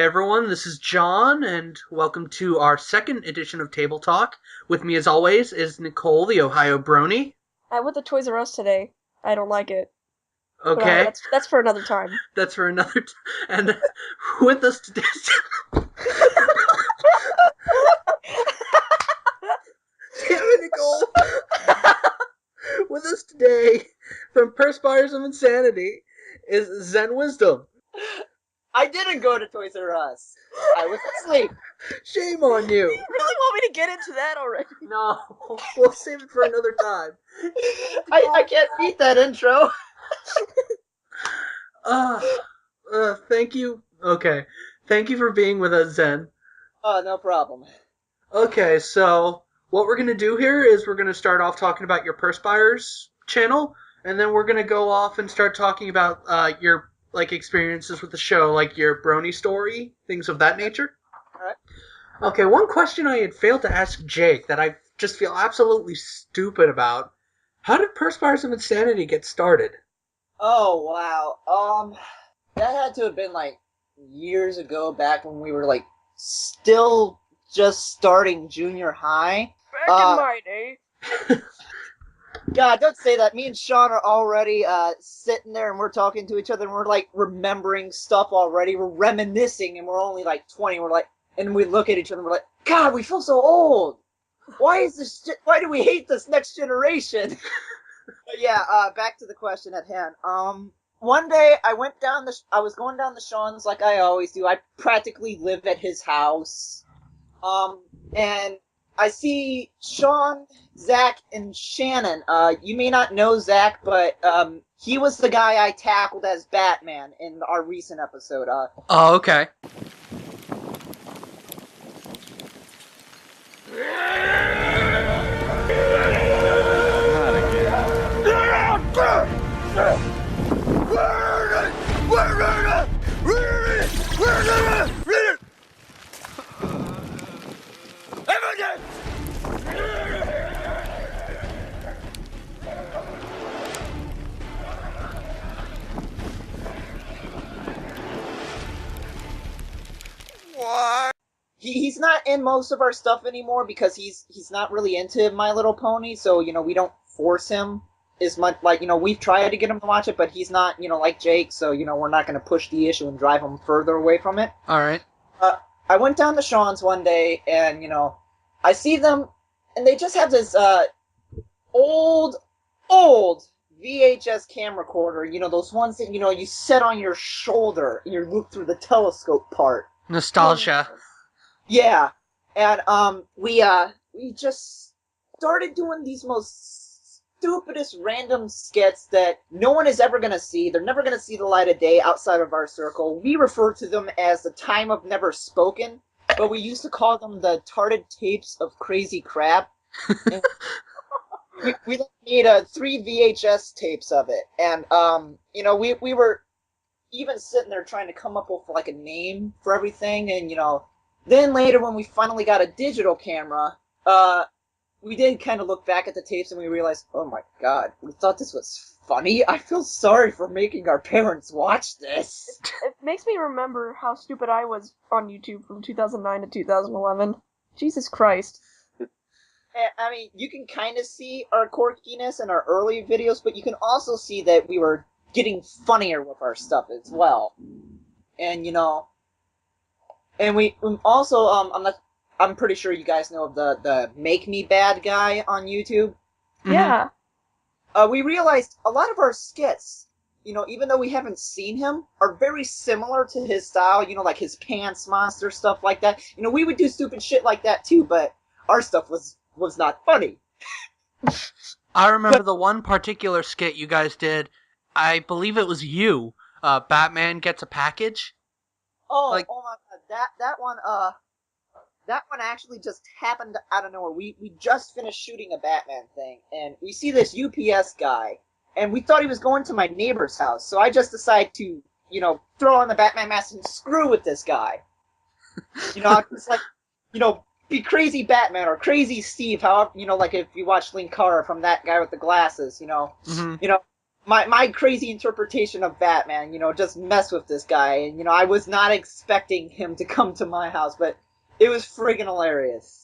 everyone, this is John, and welcome to our second edition of Table Talk. With me, as always, is Nicole, the Ohio Brony. I went to Toys R Us today. I don't like it. Okay. But that's for another time. That's for another and with us today... Damn it, Nicole! With us today, from Perspirersofinsanity, is Zen Wisdom. I didn't go to Toys R Us. I was asleep. Shame on you. You really want me to get into that already? No, we'll save it for another time. I can't beat that intro. Thank you. Okay. Thank you for being with us, Zen. Oh, no problem. Okay, so what we're going to do here is we're going to start off talking about your Perspires channel, and then we're going to go off and start talking about your experiences with the show, like your Brony story, things of that nature. Alright. Okay, one question I had failed to ask Jake that I just feel absolutely stupid about. How did Perspirersofinsanity get started? Oh, wow. That had to have been, years ago, back when we were, still just starting junior high. Back in my day. God, don't say that. Me and Sean are already sitting there and we're talking to each other and we're remembering stuff already. We're reminiscing and we're only 20. And we look at each other and we're like, God, we feel so old. Why do we hate this next generation? But yeah, back to the question at hand. One day I was going down the Sean's like I always do. I practically live at his house. And I see Sean, Zach, and Shannon. You may not know Zach, but he was the guy I tackled as Batman in our recent episode. Oh, okay. Not again. He's not in most of our stuff anymore because he's not really into My Little Pony, so, we don't force him as much. We've tried to get him to watch it, but he's not, like Jake, so, we're not going to push the issue and drive him further away from it. Alright. I went down to Sean's one day, and, I see them, and they just have this, old VHS camcorder, those ones that, you set on your shoulder, and you look through the telescope part. Nostalgia. Yeah, and we just started doing these most stupidest random skits that no one is ever gonna see. They're never gonna see the light of day outside of our circle. We refer to them as the time of never spoken, but we used to call them the tarted tapes of crazy crap. And we made 3 VHS tapes of it, and we were even sitting there trying to come up with a name for everything, and then later, when we finally got a digital camera, we did kind of look back at the tapes and we realized, oh my god, we thought this was funny? I feel sorry for making our parents watch this. It makes me remember how stupid I was on YouTube from 2009 to 2011. Jesus Christ. I mean, you can kind of see our quirkiness in our early videos, but you can also see that we were getting funnier with our stuff as well. And, and we also, I'm pretty sure you guys know of the Make Me Bad guy on YouTube. Yeah. We realized a lot of our skits, even though we haven't seen him, are very similar to his style, like his pants monster, stuff like that. We would do stupid shit like that too, but our stuff was not funny. I remember the one particular skit you guys did. I believe it was you. Batman gets a package. Oh my god, that one actually just happened out of nowhere. We just finished shooting a Batman thing, and we see this UPS guy, and we thought he was going to my neighbor's house, so I just decided to, throw on the Batman mask and screw with this guy. I'm just be crazy Batman or crazy Steve, however, if you watch Linkara from that guy with the glasses, Mm-hmm. my crazy interpretation of Batman, just mess with this guy. And, I was not expecting him to come to my house, but it was friggin' hilarious.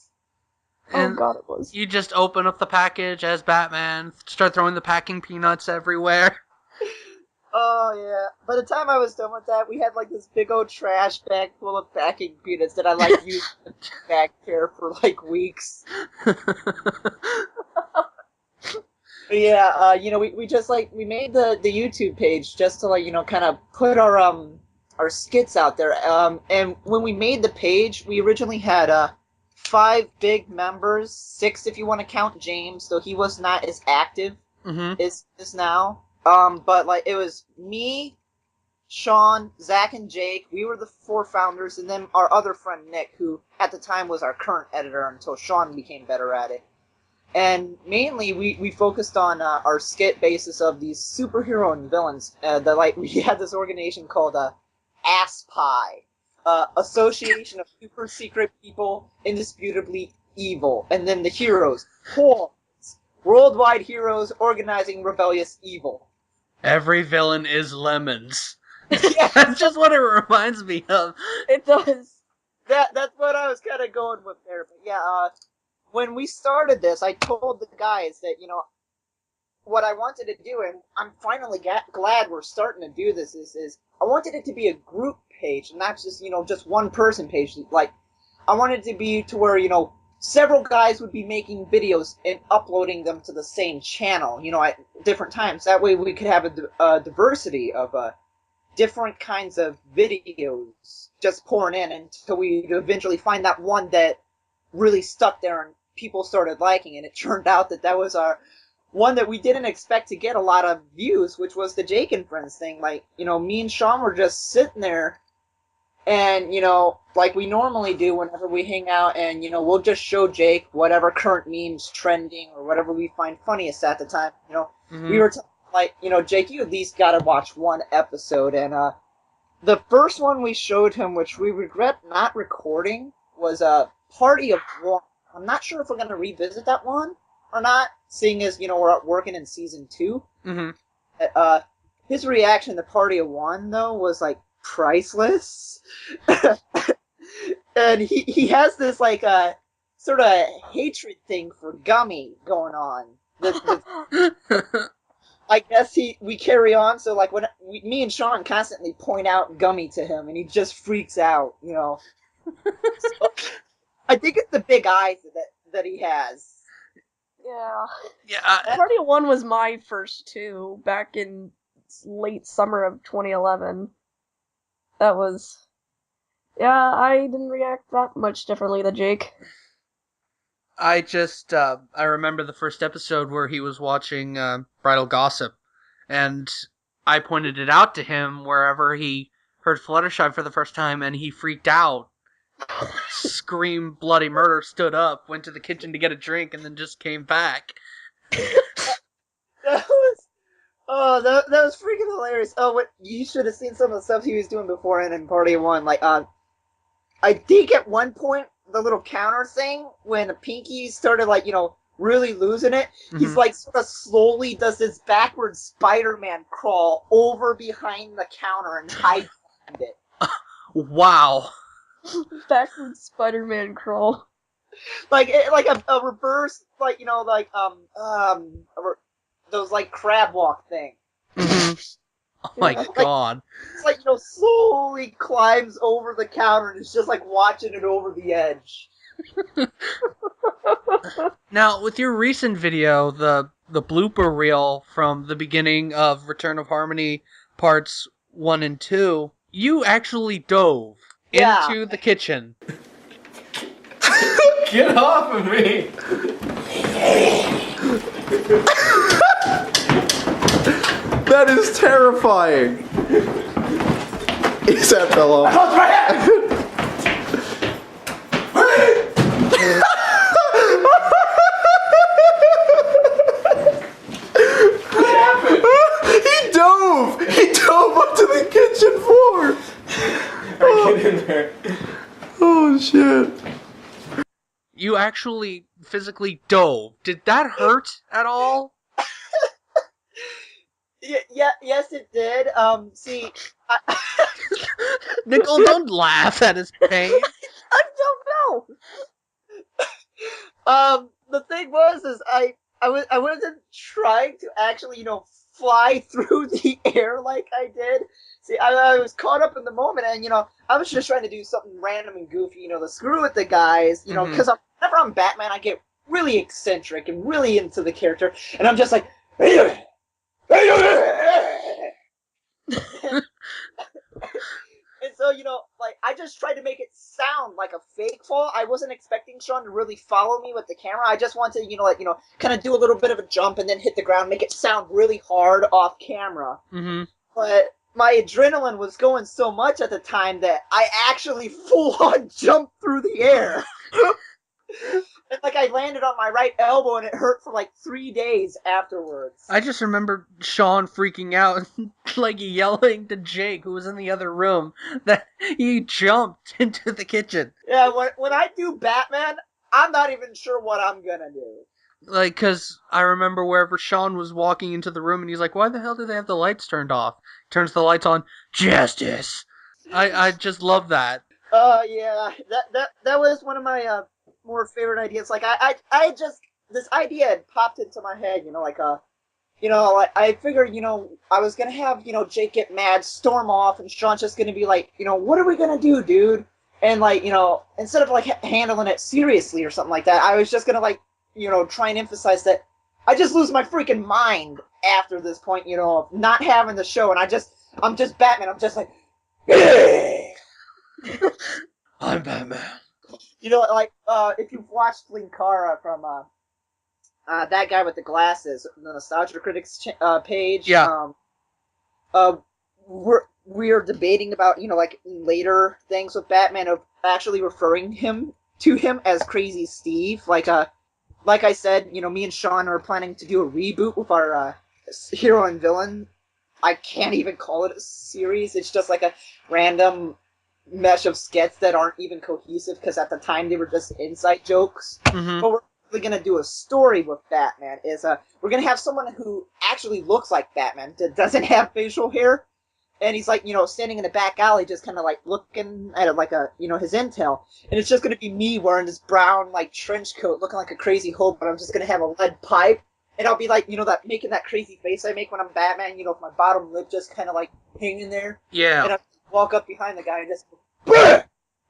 And Oh god, it was. you just open up the package as Batman, start throwing the packing peanuts everywhere. Oh, yeah. By the time I was done with that, we had, like, this big old trash bag full of packing peanuts that I, like, used back here for, like, weeks. But yeah, we just, like, we made the YouTube page just to, like, kind of put our skits out there. And when we made the page, we originally had, 5 big members, 6 if you want to count James, though he was not as active as now. But, like, it was me, Sean, Zach, and Jake. We were the 4 founders, and then our other friend Nick, who at the time was our current editor until Sean became better at it. And mainly, we focused on our skit basis of these superhero and villains. We had this organization called Ass Pie, Association of Super Secret People Indisputably Evil, and then the heroes, Horns, worldwide heroes organizing rebellious evil. Every villain is Lemons. Yeah, That's just what it reminds me of. It does. that's what I was kind of going with there. But yeah, when we started this, I told the guys that, what I wanted to do, and I'm finally glad we're starting to do this, is I wanted it to be a group page, and not just, just one person page. Like, I wanted it to be to where, several guys would be making videos and uploading them to the same channel, at different times. That way we could have a diversity of different kinds of videos just pouring in until we eventually find that one that really stuck there and people started liking it. It turned out that was our one that we didn't expect to get a lot of views, which was the Jake and Friends thing. Like, me and Sean were just sitting there and, like we normally do whenever we hang out, and, we'll just show Jake whatever current meme's trending or whatever we find funniest at the time. We were like, Jake, you at least gotta watch one episode. And the first one we showed him, which we regret not recording, was a Party of One. I'm not sure if we're gonna revisit that one or not, seeing as, we're working in season 2. His reaction to Party of One, though, was, like, priceless. And he has this, like, sort of hatred thing for Gummy going on. I guess we carry on, so, like, when me and Sean constantly point out Gummy to him, and he just freaks out, So, I think it's the big eyes that he has. Yeah. Yeah. Party of One was my first 2 back in late summer of 2011. That was... Yeah, I didn't react that much differently than Jake. I just, I remember the first episode where he was watching Bridal Gossip, and I pointed it out to him wherever he heard Fluttershy for the first time, and he freaked out. Screamed bloody murder, stood up, went to the kitchen to get a drink, and then just came back. That was freaking hilarious. Oh, what you should have seen some of the stuff he was doing before and in Party of One. Like, I think at one point the little counter thing when Pinkie started, like, really losing it, he's like sort of slowly does this backwards Spider-Man crawl over behind the counter and hides behind it. Wow. Backwards Spider-Man crawl. Like a reverse, like, those, like, crab walk thing. Oh my god. It's like, slowly climbs over the counter and is just, like, watching it over the edge. Now, with your recent video, the blooper reel from the beginning of Return of Harmony parts 1 and 2, you actually dove into the kitchen. Get off of me! That is terrifying. Is that pillow? He dove onto the kitchen floor. Get in there. Oh shit. You actually physically dove. Did that hurt at all? Yeah, yes, it did. See, I, Nicole, don't laugh at his pain. I don't know. The thing was, is I wasn't trying to actually, fly through the air like I did. See, I was caught up in the moment, and I was just trying to do something random and goofy, to screw with the guys, because whenever I'm Batman, I get really eccentric and really into the character, and I'm just like. And so, like, I just tried to make it sound like a fake fall. I wasn't expecting Sean to really follow me with the camera. I just wanted to, kind of do a little bit of a jump and then hit the ground, make it sound really hard off camera. Mm-hmm. But my adrenaline was going so much at the time that I actually full-on jumped through the air. And, like, I landed on my right elbow and it hurt for, like, 3 days afterwards. I just remember Sean freaking out, like yelling to Jake, who was in the other room, that he jumped into the kitchen. Yeah, when I do Batman, I'm not even sure what I'm gonna do. Like, because I remember wherever Sean was walking into the room, and he's like, why the hell do they have the lights turned off? Turns the lights on, justice! I just love that. Yeah, that was one of my more favorite ideas. Like I just this idea had popped into my head. I figured I was gonna have Jake get mad, storm off, and Sean's just gonna be like, what are we gonna do, dude? And like instead of like handling it seriously or something like that, I was just gonna like try and emphasize that I just lose my freaking mind after this point, of not having the show, and I'm just Batman. I'm just like. I'm Batman. If you've watched Linkara from that guy with the glasses, the Nostalgia Critics page, Yeah. We're debating about like later things with Batman of actually referring to him as Crazy Steve. Like I said, me and Sean are planning to do a reboot with our hero and villain. I can't even call it a series. It's just like a random mesh of skits that aren't even cohesive because at the time they were just inside jokes. Mm-hmm. But we're really gonna do a story with Batman. We're gonna have someone who actually looks like Batman, that doesn't have facial hair, and he's like standing in the back alley, just kind of like looking at it like his intel. And it's just gonna be me wearing this brown like trench coat, looking like a crazy hobo. But I'm just gonna have a lead pipe. And I'll be like, that making that crazy face I make when I'm Batman, with my bottom lip just kind of like hanging there. Yeah. And I walk up behind the guy and just, Bleh!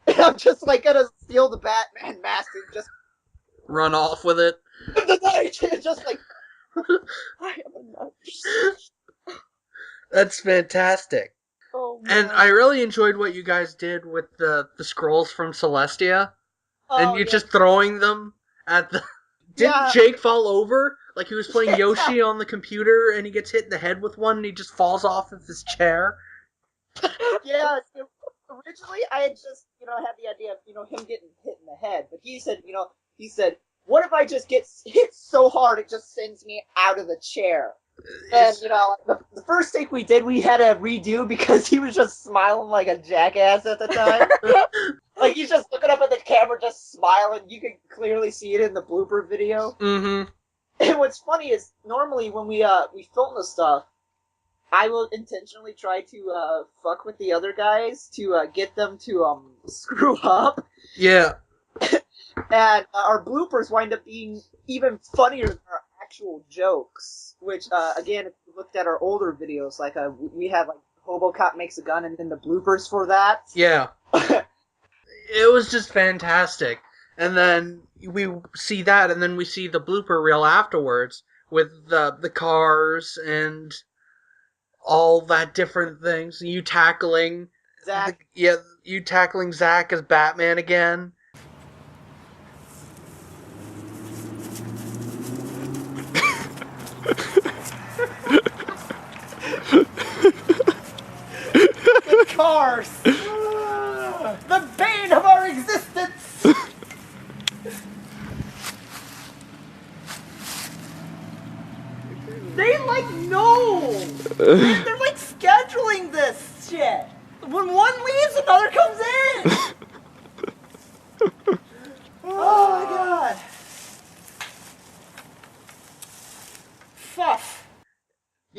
And I'm just like gonna steal the Batman mask and just Run off with it. the night, just like I am a nurse. That's fantastic. Oh man. And I really enjoyed what you guys did with the scrolls from Celestia. And you just throwing them at the... Didn't Jake fall over? Like he was playing Yoshi on the computer and he gets hit in the head with one and he just falls off of his chair? Yeah, originally I had just, had the idea of, him getting hit in the head. But he said, what if I just get hit so hard it just sends me out of the chair? And, the first take we did, we had to redo because he was just smiling like a jackass at the time. Like, he's just looking up at the camera, just smiling. You can clearly see it in the blooper video. Mm-hmm. And what's funny is, normally when we film this stuff, I will intentionally try to fuck with the other guys to get them to screw up. Yeah. And our bloopers wind up being even funnier than our actual jokes. Which, again, if you looked at our older videos, like we had like Hobocop makes a gun, and then the bloopers for that. Yeah. It was just fantastic. And then we see that, and then we see the blooper reel afterwards with the cars and all that different things. You tackling Zach. you tackling Zach as Batman again. The cars! The bane of our existence! They know! They're like scheduling this shit! When one leaves, another comes in! Oh my god! Fuck.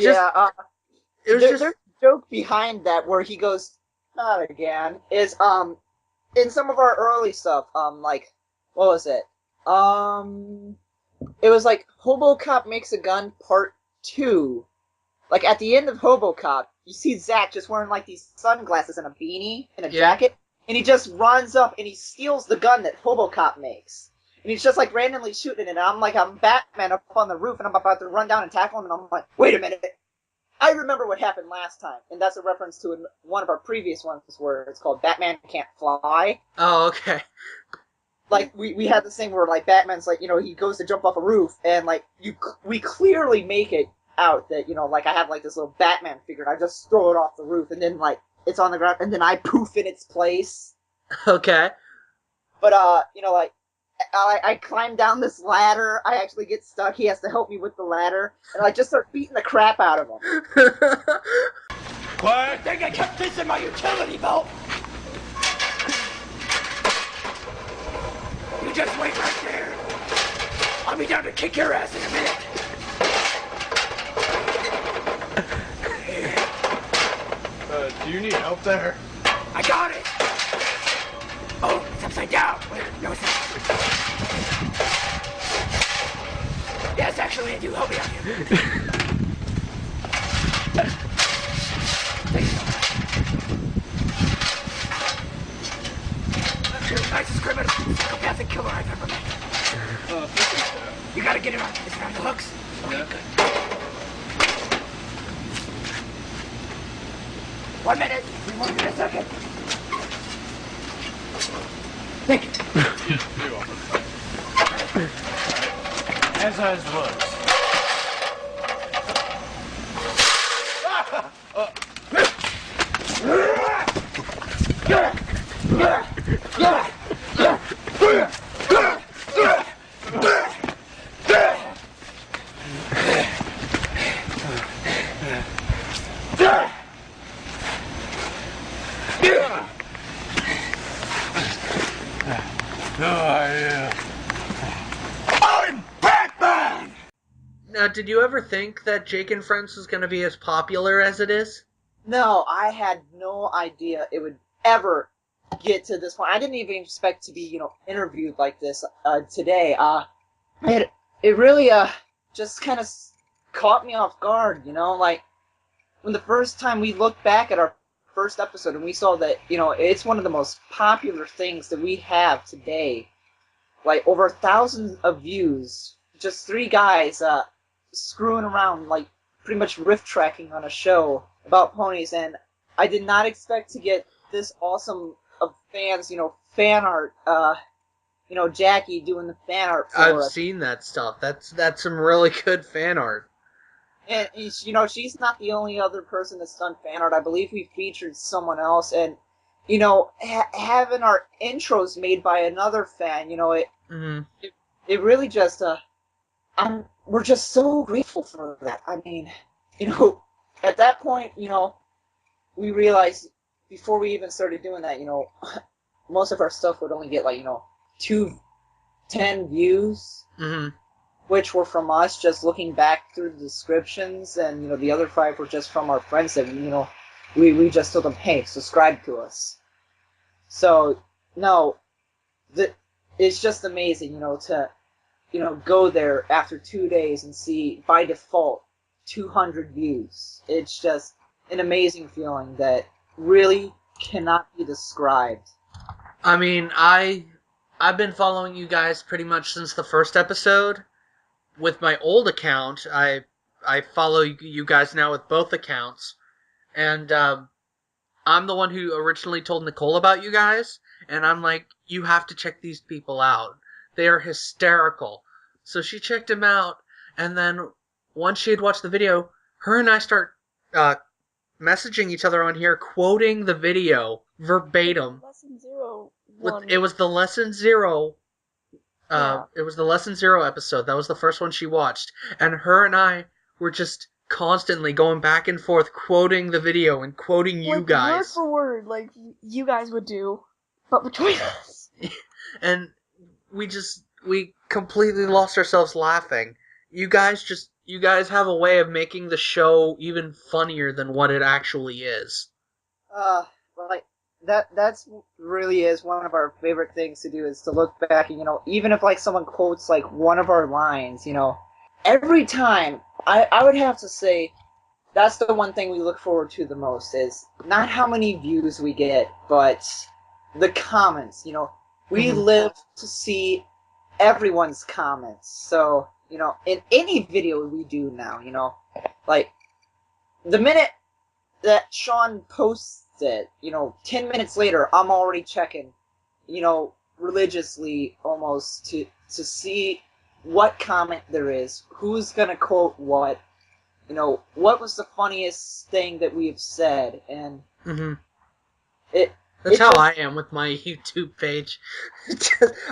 Just, Yeah, it was there's just. a joke behind that where he goes, not again, is, in some of our early stuff, like, what was it? It was like Hobocop Makes a Gun Part 2. Like, at the end of Hobocop, you see Zack just wearing, like, these sunglasses and a beanie and a jacket, and he just runs up and he steals the gun that Hobocop makes. And he's just, like, randomly shooting it, and I'm Batman up on the roof, and I'm about to run down and tackle him, and I'm like, wait a minute. I remember what happened last time, and that's a reference to one of our previous ones where it's called Batman Can't Fly. Oh, okay. Like, we had this thing where, like, Batman's, like, he goes to jump off a roof, and, like, we clearly make it out that, like, I have, like, this little Batman figure, and I just throw it off the roof, and then, like, it's on the ground, and then I poof in its place. Okay. But, like, I climb down this ladder, I actually get stuck, he has to help me with the ladder, and I just start beating the crap out of him. Quiet! I think I kept this in my utility belt! You just wait right there. I'll be down to kick your ass in a minute. Do you need help there? I got it! Oh, it's upside down. Wait, no, it's not. Yes, actually, I do. Help me out here. Thank you so much. You're the nicest criminal, psychopathic killer I've ever met. You gotta get it on. Is it on the hooks? Okay, good. 1 minute. We won't in a second. Thank you. You're welcome. As I was. I'm Batman! Now, did you ever think that Jake and Friends was going to be as popular as it is? No, I had no idea it would ever get to this point. I didn't even expect to be, interviewed like this today. It really just kind of caught me off guard, like when the first time we looked back at our first episode and we saw that, it's one of the most popular things that we have today. Like over 1,000 of views, just 3 guys screwing around, like pretty much riff tracking on a show about ponies, and I did not expect to get this awesome of fans, fan art, Jackie doing the fan art for I've us. seen that stuff. That's some really good fan art. And, she's not the only other person that's done fan art. I believe we featured someone else, and, having our intros made by another fan, it really just, we're just so grateful for that. I mean, at that point, we realized before we even started doing that, most of our stuff would only get like, 10 views, which were from us just looking back through the descriptions, and, the other 5 were just from our friends that, we just told them, hey, subscribe to us. So, no, it's just amazing, to, go there after 2 days and see, by default, 200 views. It's just an amazing feeling that really cannot be described. I mean, I've been following you guys pretty much since the first episode. With my old account, I follow you guys now with both accounts, and I'm the one who originally told Nicole about you guys, and I'm like, you have to check these people out. They are hysterical. So she checked them out, and then once she had watched the video, her and I start messaging each other on here, quoting the video verbatim. Lesson 0. It was the Lesson 0. Yeah. It was the Lesson 0 episode. That was the first one she watched, and her and I were just constantly going back and forth, quoting the video and quoting you Like, guys. word for word, like you guys would do, but between us. And we completely lost ourselves laughing. You guys you guys have a way of making the show even funnier than what it actually is. Like that's really is one of our favorite things to do, is to look back and, even if like someone quotes like one of our lines, every time I would have to say that's the one thing we look forward to the most, is not how many views we get, but the comments. We live to see everyone's comments. So, in any video we do now, like the minute that Sean posts it, 10 minutes later, I'm already checking, religiously almost to see what comment there is, who's gonna quote what, what was the funniest thing that we've said, and That's how I am with my YouTube page.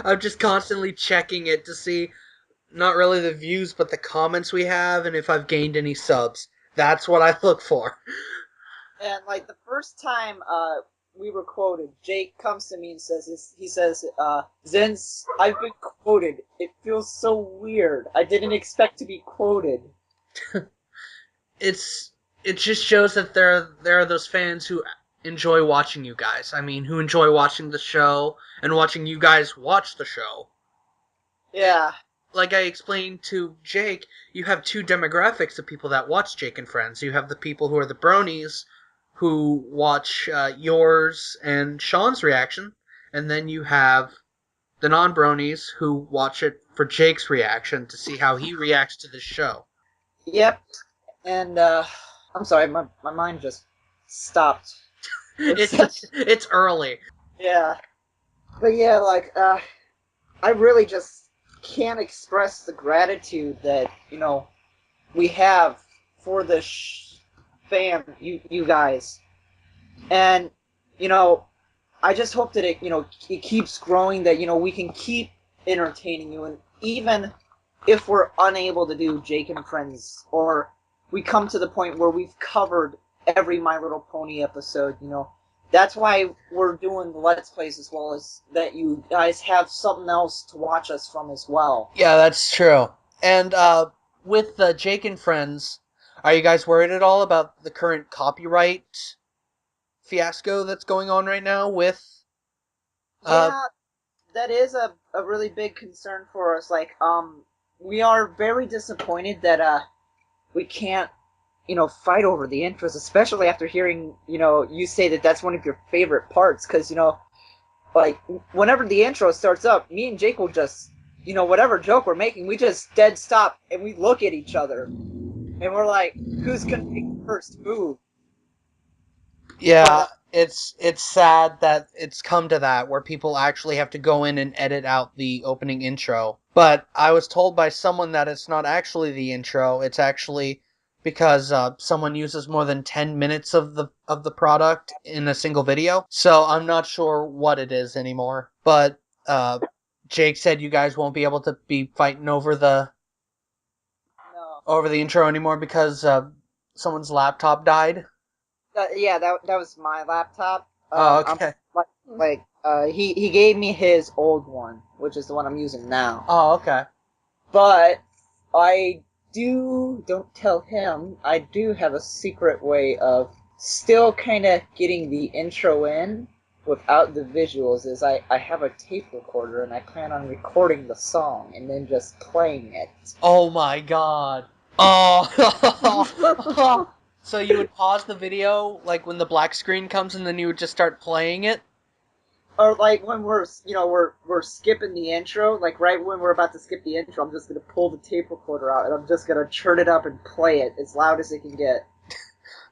I'm just constantly checking it to see not really the views, but the comments we have, and if I've gained any subs. That's what I look for. And like the first time we were quoted, Jake comes to me and says, Zen's, I've been quoted. It feels so weird. I didn't expect to be quoted. It just shows that there are those fans who enjoy watching you guys. I mean, who enjoy watching the show and watching you guys watch the show. Yeah. Like I explained to Jake, you have two demographics of people that watch Jake and Friends. You have the people who are the bronies, who watch yours and Sean's reaction, and then you have the non-bronies who watch it for Jake's reaction to see how he reacts to this show. Yep. And I'm sorry, my mind just stopped. It's early. Yeah. But yeah, like I really just can't express the gratitude that, we have for the fam, you guys. And, I just hope that it keeps growing, that, we can keep entertaining you. And even if we're unable to do Jake and Friends, or we come to the point where we've covered every My Little Pony episode, that's why we're doing the Let's Plays, as well as that you guys have something else to watch us from as well. Yeah, that's true. And with Jake and Friends, are you guys worried at all about the current copyright fiasco that's going on right now with... Yeah, that is a really big concern for us. Like, we are very disappointed that we can't, fight over the intros, especially after hearing, you say that that's one of your favorite parts, because, like, whenever the intro starts up, me and Jake will just, whatever joke we're making, we just dead stop, and we look at each other, and we're like, who's gonna make the first move? Yeah, it's sad that it's come to that, where people actually have to go in and edit out the opening intro. But I was told by someone that it's not actually the intro, it's actually because someone uses more than 10 minutes of the product in a single video. So I'm not sure what it is anymore. But Jake said you guys won't be able to be fighting over the intro anymore because someone's laptop died. Yeah, that was my laptop. Oh, okay. He gave me his old one, which is the one I'm using now. Oh, okay. But don't tell him, I do have a secret way of still kind of getting the intro in without the visuals. Is I have a tape recorder, and I plan on recording the song and then just playing it. Oh my god. Oh. So you would pause the video, like when the black screen comes, and then you would just start playing it? Or like when we're skipping the intro, like right when we're about to skip the intro, I'm just gonna pull the tape recorder out and I'm just gonna turn it up and play it as loud as it can get.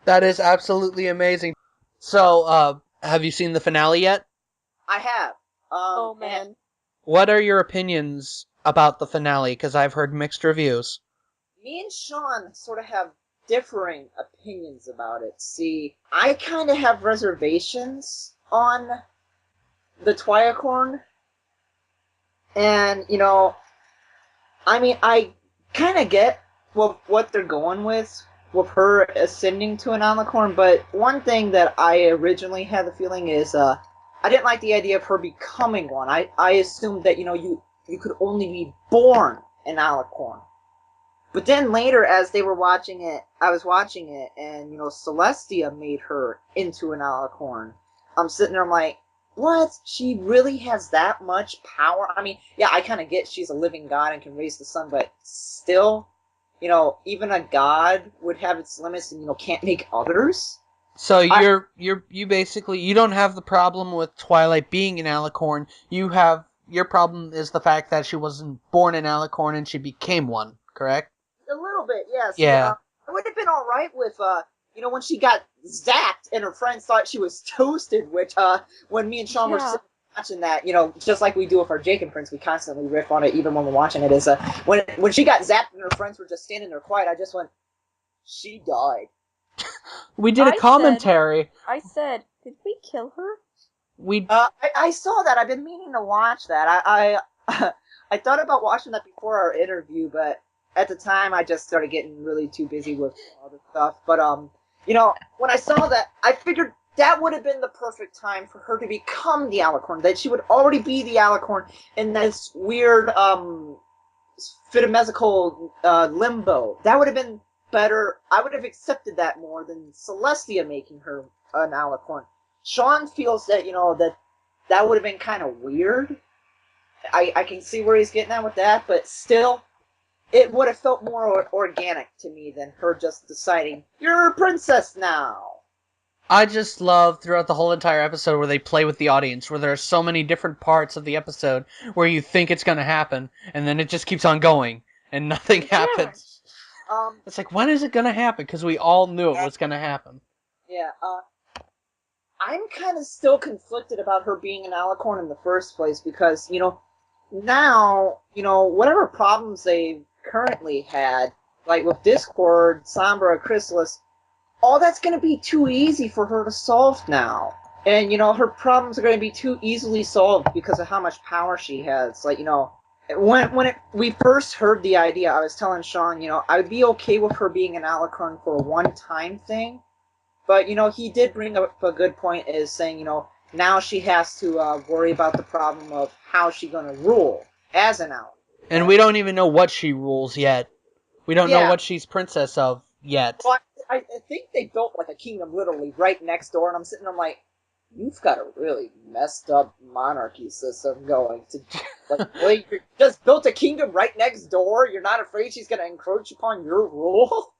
That is absolutely amazing. So, have you seen the finale yet? I have. Oh man. What are your opinions about the finale? Because I've heard mixed reviews. Me and Sean sort of have differing opinions about it. See, I kind of have reservations on the Twiacorn. And, I mean, I kind of get what they're going with her ascending to an alicorn, but one thing that I originally had the feeling is, I didn't like the idea of her becoming one. I assumed that, you could only be born an alicorn. But then later, as they were watching it, I was watching it, and Celestia made her into an alicorn. I'm sitting there, I'm like, what? She really has that much power? I mean, yeah, I kind of get she's a living god and can raise the sun, but still, even a god would have its limits and can't make others. So you basically you don't have the problem with Twilight being an alicorn. Your problem is the fact that she wasn't born an alicorn and she became one, correct? A little bit, yes. Yeah. I would have been all right with, when she got zapped and her friends thought she was toasted, which, when me and Sean were sitting watching that, just like we do with our Jake and Prince, we constantly riff on it even when we're watching it, is, when she got zapped and her friends were just standing there quiet, I just went, she died. We did a commentary. I said, did we kill her? I saw that. I've been meaning to watch that. I thought about watching that before our interview, but at the time I just started getting really too busy with other stuff. But when I saw that, I figured that would have been the perfect time for her to become the alicorn. That she would already be the alicorn in this weird phytomesical limbo. That would have been better. I would have accepted that more than Celestia making her an alicorn. Sean feels that that would have been kind of weird. I can see where he's getting at with that, but still, it would have felt more organic to me than her just deciding, you're a princess now. I just love throughout the whole entire episode where they play with the audience, where there are so many different parts of the episode where you think it's going to happen, and then it just keeps on going, and nothing happens. It's like, when is it going to happen? Because we all knew it was going to happen. Yeah, I'm kind of still conflicted about her being an alicorn in the first place, because, now, whatever problems they've currently had, like with Discord, Sombra, Chrysalis, all that's going to be too easy for her to solve now. And, her problems are going to be too easily solved because of how much power she has. Like, we first heard the idea, I was telling Sean, I would be okay with her being an alicorn for a one-time thing. But, he did bring up a good point, is saying, now she has to worry about the problem of how she's going to rule as an alicorn. And we don't even know what she rules yet. We don't know what she's princess of yet. Well, I think they built like a kingdom literally right next door, and I'm sitting there, I'm like, you've got a really messed up monarchy system going. Really, you just built a kingdom right next door? You're not afraid she's going to encroach upon your rule?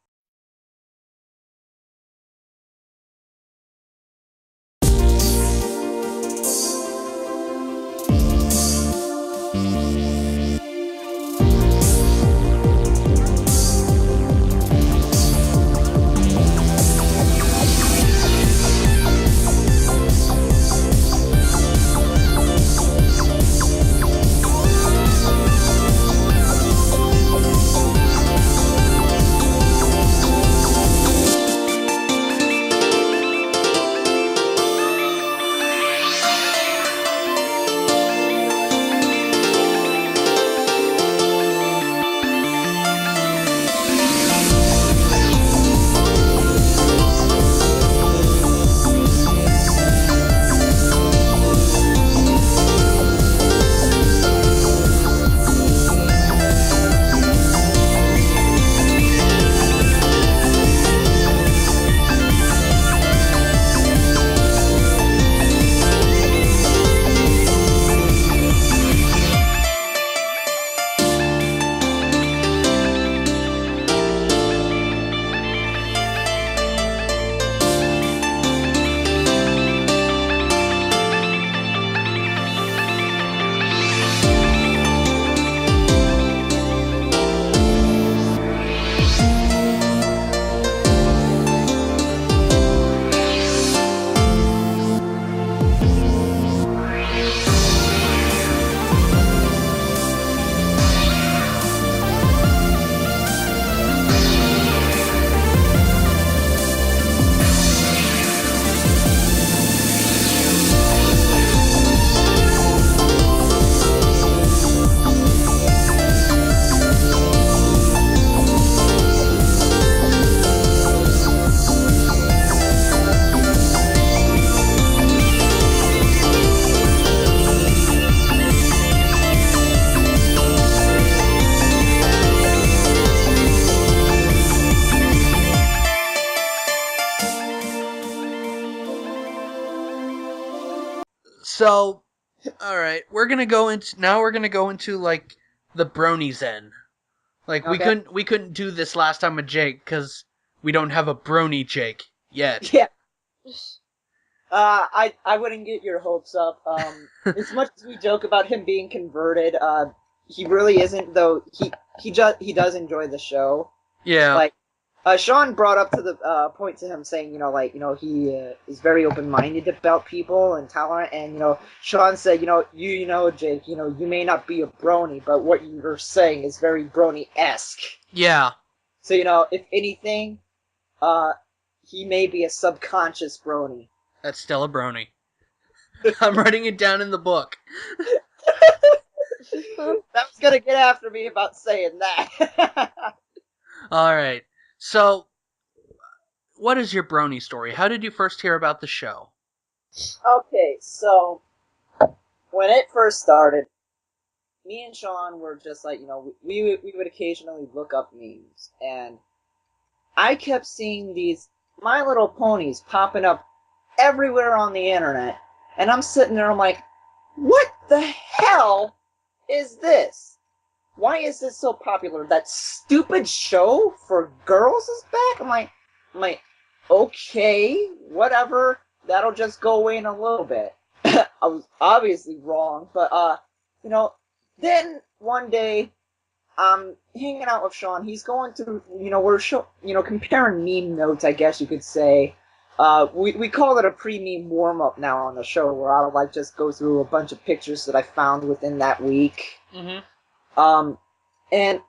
So, all right, we're gonna go into like the Brownie Zen. Like Okay. we couldn't do this last time with Jake because we don't have a Brony Jake yet. Yeah. I wouldn't get your hopes up. As much as we joke about him being converted, he really isn't. Though he does enjoy the show. Yeah. Like, Sean brought up to the point to him saying, he is very open-minded about people and tolerant, and Sean said, Jake, you may not be a brony, but what you're saying is very brony-esque. Yeah. So if anything, he may be a subconscious brony. That's still a brony. I'm writing it down in the book. That was gonna get after me about saying that. All right. So, what is your brony story? How did you first hear about the show? Okay, so when it first started, me and Sean were just like, we would occasionally look up memes, and I kept seeing these My Little Ponies popping up everywhere on the internet, and I'm sitting there, I'm like, what the hell is this? Why is this so popular? That stupid show for girls is back? I'm like, okay, whatever. That'll just go away in a little bit. I was obviously wrong, but then one day I'm hanging out with Sean. He's going through, we're comparing meme notes, I guess you could say. We call it a pre-meme warm-up now on the show, where I'll just go through a bunch of pictures that I found within that week. Mm-hmm. And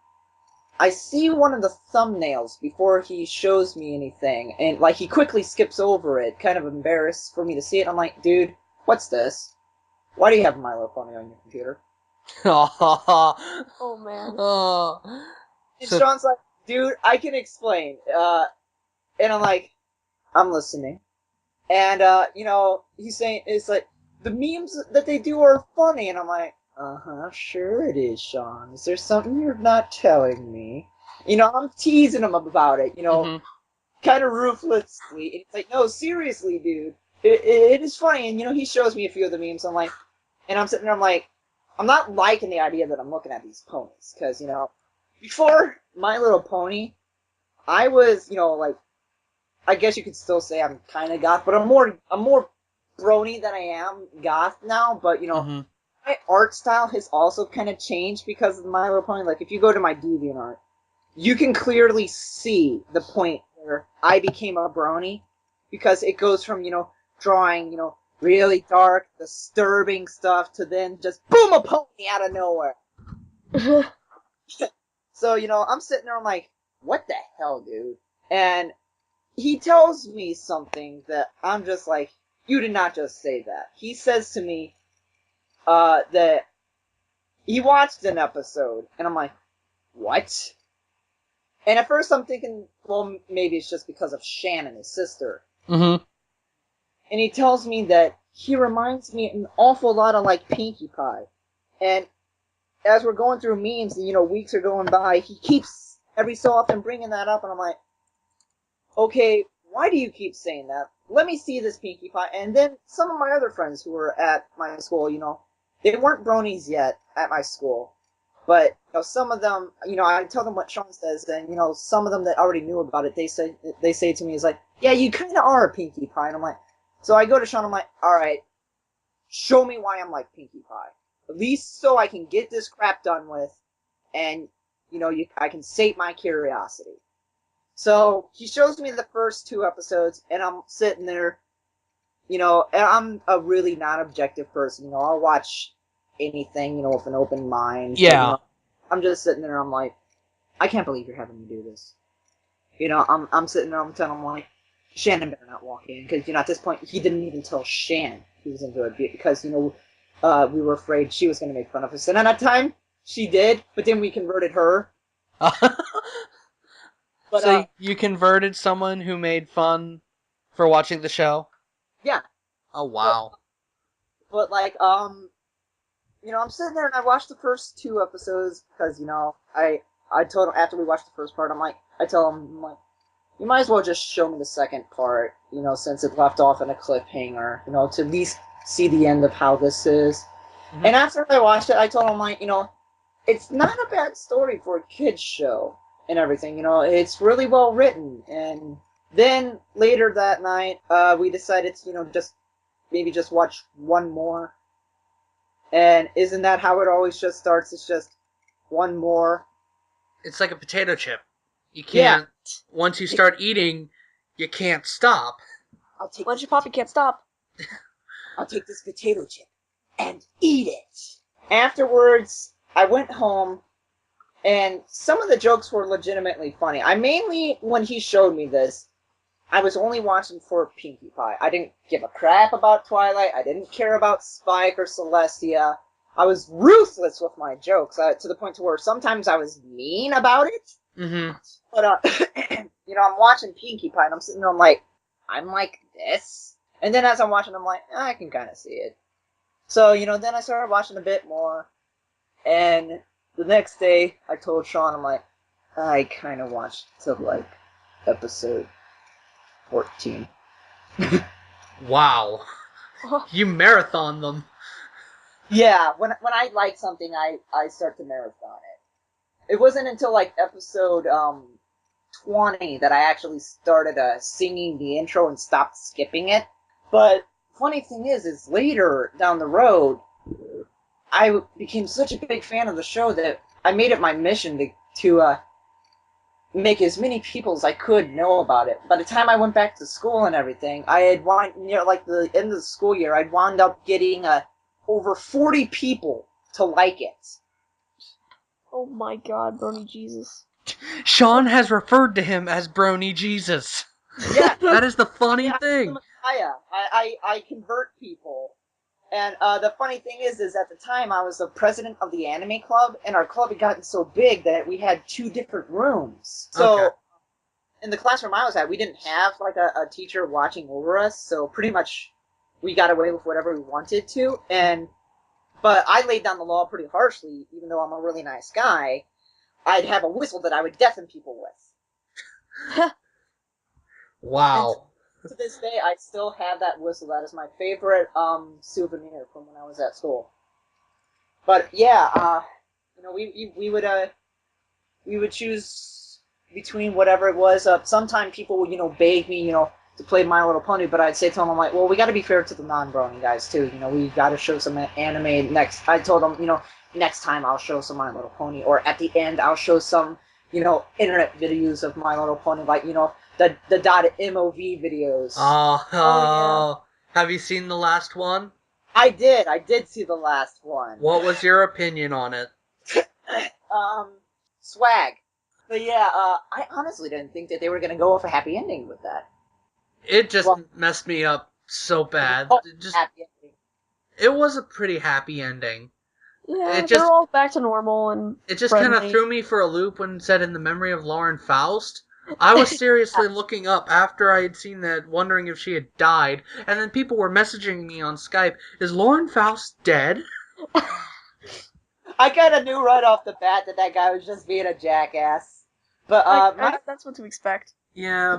I see one of the thumbnails before he shows me anything, and he quickly skips over it, kind of embarrassed for me to see it. I'm like, dude, what's this? Why do you have My Little Pony on your computer? Oh man. Oh. And So, Sean's like, dude, I can explain. And I'm like, I'm listening. And he's saying it's like the memes that they do are funny, and I'm like, sure it is, Sean. Is there something you're not telling me? I'm teasing him about it, mhm. kind of ruthlessly. And he's like, no, seriously, dude. It is funny. And, he shows me a few of the memes. I'm like, and I'm sitting there, I'm like, I'm not liking the idea that I'm looking at these ponies. Because, before My Little Pony, I was, I guess you could still say I'm kind of goth, but I'm more brony than I am goth now. But, Mhm. my art style has also kind of changed because of My Little Pony. Like, if you go to my DeviantArt, you can clearly see the point where I became a brony, because it goes from, drawing, really dark, disturbing stuff to then just boom, a pony out of nowhere. So, I'm sitting there, I'm like, what the hell, dude? And he tells me something that I'm just like, you did not just say that. He says to me, that he watched an episode, and I'm like, what? And at first I'm thinking, well, maybe it's just because of Shannon, his sister. Mhm. And he tells me that he reminds me an awful lot of, Pinkie Pie. And as we're going through memes, and, weeks are going by, he keeps every so often bringing that up, and I'm like, okay, why do you keep saying that? Let me see this Pinkie Pie. And then some of my other friends who were at my school, they weren't bronies yet at my school. But, some of them, I tell them what Sean says, and, some of them that already knew about it, they say to me, is like, yeah, you kind of are a Pinkie Pie. And I'm like, so I go to Sean, I'm like, alright, show me why I'm like Pinkie Pie. At least so I can get this crap done with, and, I can sate my curiosity. So, he shows me the first 2 episodes, and I'm sitting there, and I'm a really non-objective person, I'll watch anything, with an open mind. Yeah. But, I'm just sitting there, I'm like, I can't believe you're having me do this. I'm sitting there, I'm like, Shannon better not walk in, because, at this point, he didn't even tell Shannon he was into it, because, we were afraid she was going to make fun of us. And at that time, she did, but then we converted her. But, So you converted someone who made fun for watching the show? yeah. Oh, wow. But I'm sitting there and I watched the first 2 episodes because, I told him after we watched the first part, I tell him, you might as well just show me the second part, since it left off in a cliffhanger, to at least see the end of how this is. Mm-hmm. And after I watched it, I told him, like, it's not a bad story for a kid's show and everything, it's really well written. And then later that night, we decided to, just watch one more. And isn't that how it always just starts? It's just one more. It's like a potato chip. You can't, once you start eating, you can't stop. Once you pop, you can't stop. I'll take this potato chip and eat it. Afterwards, I went home, and some of the jokes were legitimately funny. When he showed me this, I was only watching for Pinkie Pie. I didn't give a crap about Twilight. I didn't care about Spike or Celestia. I was ruthless with my jokes, to the point to where sometimes I was mean about it. Mm-hmm. But, I'm watching Pinkie Pie, and I'm sitting there, I'm like this? And then as I'm watching, I'm like, I can kind of see it. So, then I started watching a bit more. And the next day, I told Sean, I'm like, I kind of watched till, episode 14. Wow. You marathon them. Yeah, when I like something, I start to marathon it. It wasn't until, episode 20 that I actually started singing the intro and stopped skipping it. But funny thing is later down the road, I became such a big fan of the show that I made it my mission to make as many people as I could know about it. By the time I went back to school and everything, I had the end of the school year, I'd wound up getting over 40 people to like it. Oh my god, Brony Jesus. Sean has referred to him as Brony Jesus. Yeah. That is the funny thing. I convert people. And the funny thing is at the time I was the president of the anime club, and our club had gotten so big that we had 2 different rooms. So in the classroom I was at, we didn't have a teacher watching over us, so pretty much we got away with whatever we wanted to. But I laid down the law pretty harshly, even though I'm a really nice guy. I'd have a whistle that I would deafen people with. Wow. To this day, I still have that whistle. That is my favorite souvenir from when I was at school. But yeah, we would choose between whatever it was. Sometimes people would beg me to play My Little Pony, but I'd say to them, I'm like, well, we got to be fair to the non-brony guys too. We got to show some anime next. I told them, next time I'll show some My Little Pony, or at the end I'll show some internet videos of My Little Pony, the .mov videos. Oh, yeah. Have you seen the last one? I did see the last one. What was your opinion on it? Swag. But yeah, I honestly didn't think that they were gonna go with a happy ending with that. It just messed me up so bad. Happy ending. It was a pretty happy ending. Yeah, they're all back to normal and it just kind of threw me for a loop when it said in the memory of Lauren Faust. I was seriously looking up after I had seen that, wondering if she had died, and then people were messaging me on Skype, is Lauren Faust dead? I kind of knew right off the bat that guy was just being a jackass. But that's what to expect. Yeah.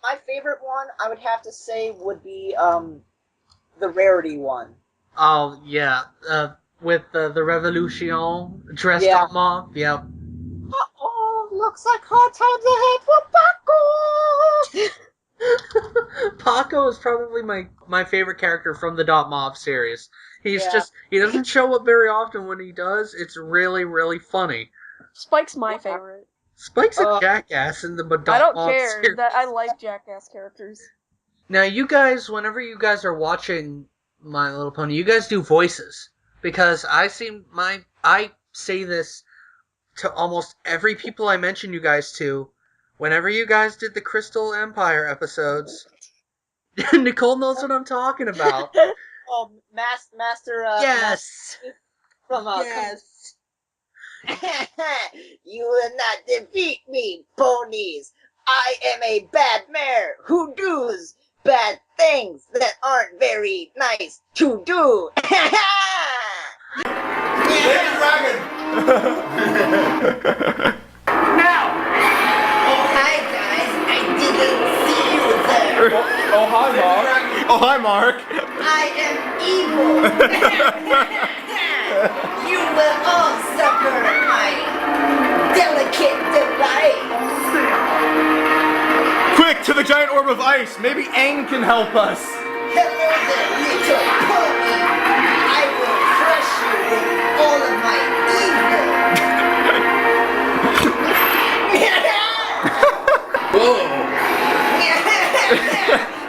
My favorite one, I would have to say, would be the Rarity one. Oh, yeah. With the Revolution dressed up mob. Yep. Uh-oh, looks like hard times ahead for Paco! Paco is probably my favorite character from the Dot Mob series. He doesn't show up very often. When he does, it's really, really funny. Spike's my favorite. Spike's a jackass in the Dot Mob I don't care. series. I like jackass characters. Now, you guys, whenever you guys are watching My Little Pony, you guys do voices. Because I say this to almost every people I mention you guys to. Whenever you guys did the Crystal Empire episodes, Nicole knows what I'm talking about. Oh, Master. Yes. From yes. You will not defeat me, ponies. I am a bad mare who does bad things that aren't very nice to do. Now! Oh, hi, guys. I did Oh, hi, Mark. Oh, hi, Mark. I am evil. You will all suffer my delicate delight. Quick, to the giant orb of ice. Maybe Aang can help us. Hello there, little pony. I will crush you with all of my evil. Whoa.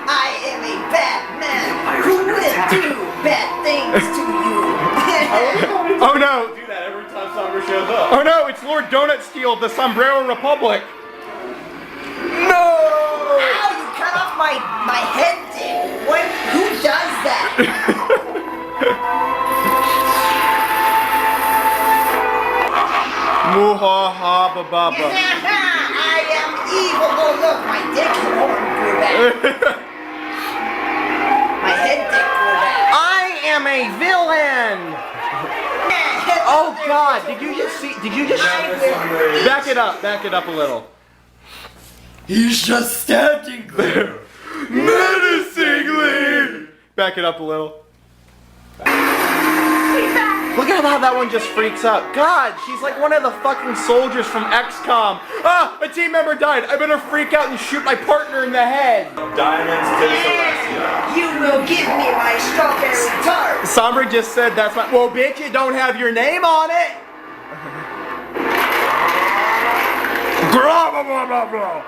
I am a bad man who will do bad things to you. Oh no. Do that every time Sombra shows up. Oh no, it's Lord Donut Steel of the Sombrero Republic. No. Ow, you cut off my head, Dick. What? Who does that? Muhaha bababa. I am evil. Oh look, my dick horn grew back. My head dick grew back. I am a villain. Oh God! Did you just see? Did you just back it up? Back it up a little. He's just standing there. Menacingly. Back it up a little. Look at how that one just freaks out. God, she's like one of the fucking soldiers from XCOM. Ah, a team member died. I better freak out and shoot my partner in the head. Diamonds to Celestia. You will give me my strawberry tart. Sombra just said that's my. Well, bitch, it don't have your name on it. Blah, blah, blah, blah, blah.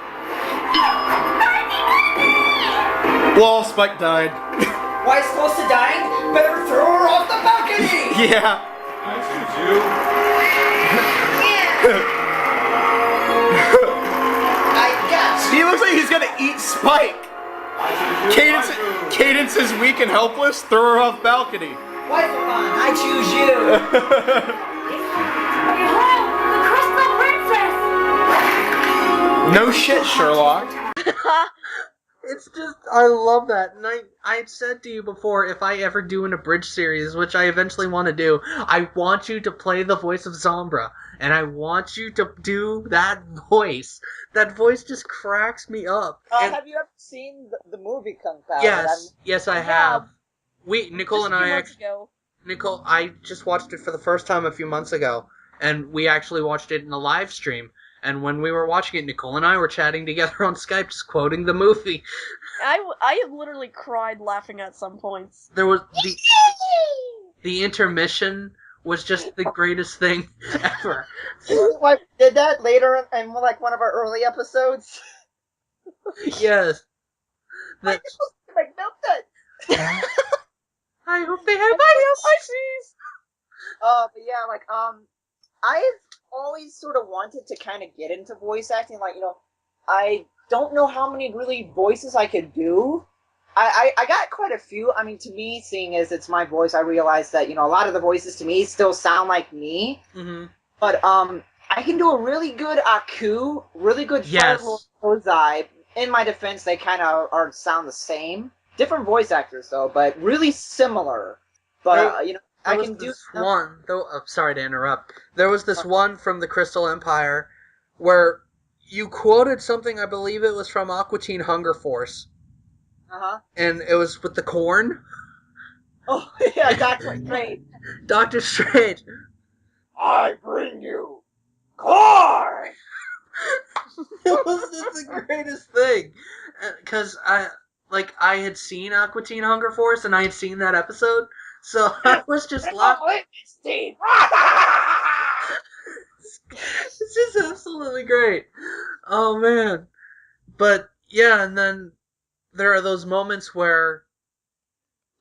Well, Spike died. Why is close to dying? Better throw her off the balcony. Yeah. I choose you. I got you. He looks like he's gonna eat Spike. I choose you. Cadence is weak and helpless. Throw her off balcony. Wife of mine, I choose you. Behold, the crystal princess! No shit, Sherlock. It's just, I love that. And I said to you before, if I ever do an abridged series, which I eventually want to do, I want you to play the voice of Sombra. And I want you to do that voice. That voice just cracks me up. And Have you ever seen the movie Kung Pao? yes, I Yeah. have. Nicole Just and a few I months ago. Nicole, I just watched it for the first time a few months ago, and we actually watched it in a live stream. And when we were watching it, Nicole and I were chatting together on Skype, just quoting the movie. I literally cried laughing at some points. There was the intermission was just the greatest thing ever. What did that later in like one of our early episodes? Yes. Like milk that. I hope they have Ices! But yeah, like I've always sort of wanted to kind of get into voice acting. Like, I don't know how many really voices I could do. I got quite a few. I mean, to me, seeing as it's my voice, I realize that, a lot of the voices to me still sound like me. Mm-hmm. But I can do a really good Aku, really good Yes. Ozai. In my defense, they kind of sound the same. Different voice actors, though, but really similar. But, I can do one. Though, sorry to interrupt. There was this one from the Crystal Empire where you quoted something. I believe it was from Aqua Teen Hunger Force, and it was with the corn. Oh yeah, Doctor Strange. Doctor Strange. I bring you corn. It was just the greatest thing, because I had seen Aqua Teen Hunger Force and I had seen that episode. So I was just laughing. It's just absolutely great. Oh man. But yeah, and then there are those moments where,